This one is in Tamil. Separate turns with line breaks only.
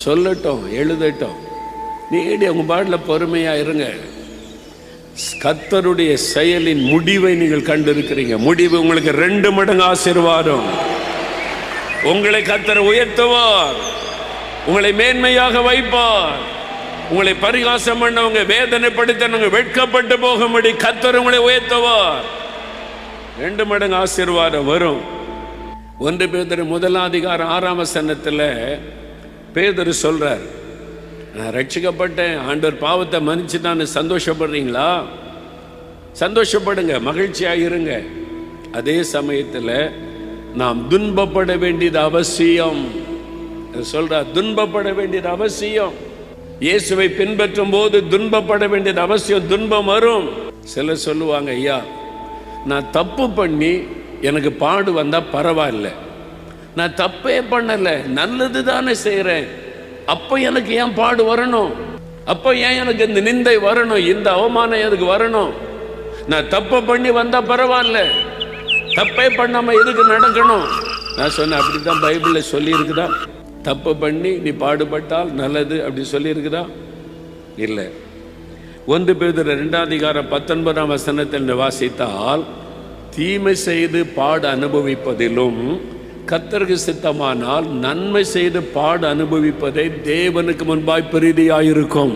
சொல்லட்டும், எழுதட்டும். நீடி உங்க பாட்டில் பொறுமையா இருங்க. கர்த்தருடைய செயலின் முடிவை நீங்கள் கண்டிருக்கிறீங்க. முடிவு உங்களுக்கு 2 மடங்கு ஆசீர்வாதம். உங்களை கர்த்தர் உயர்த்துவார், உங்களை மேன்மையாக வைப்பார். உங்களை பரிகாசம் பண்ணவங்க, வேதனைப்படுத்தவங்க வெட்கப்பட்டு போகும்படி கர்த்தர் உங்களை உயர்த்துவார். 2 மடங்கு ஆசீர்வாதம் வரும். 1 பேதுரு 1:6 பேதுரு சொல்றார், நான் ரட்சிக்கப்பட்டேன், ஆண்டவர் பாவத்தை மன்னிச்சுட்டான்னு சந்தோஷப்படுறீங்களா? சந்தோஷப்படுங்க, மகிழ்ச்சியாக இருங்க. அதே சமயத்தில் நாம் துன்பப்பட வேண்டியது அவசியம் சொல்றார். துன்பப்பட வேண்டியது அவசியம். இயேசுவை பின்பற்றும் போது துன்பப்பட வேண்டியது அவசியம். துன்பம் வரும். சிலர் சொல்லுவாங்க, ஐயா நான் தப்பு பண்ணி எனக்கு பாடு வந்தா பரவாயில்ல, நான் தப்பே பண்ணல, நல்லது தானே செய்யறேன், அப்ப எனக்கு ஏன் பாடு வரணும்? அப்ப ஏன் எனக்கு இந்த நிந்தை வரணும், இந்த அவமானம் எனக்கு வரணும்? நான் தப்பு பண்ணி வந்தா பரவாயில்ல, தப்பே பண்ணாம எதுக்கு நடக்கணும்? நான் சொன்னேன், அப்படித்தான் பைபிள்ல சொல்லி இருக்குதா? தப்பு பண்ணி நீ பாடுபட்டால் நல்லது அப்படி சொல்லி இருக்குதா? இல்லை. 1 பேதுரு 2:19 வாசித்தால், தீமை செய்து பாடு அனுபவிப்பதிலும் கர்த்தருக்கு சித்தமானால் நன்மை செய்து பாடு அனுபவிப்பதை தேவனுக்கு முன்பாய் பிரீதியாயிருக்கும்.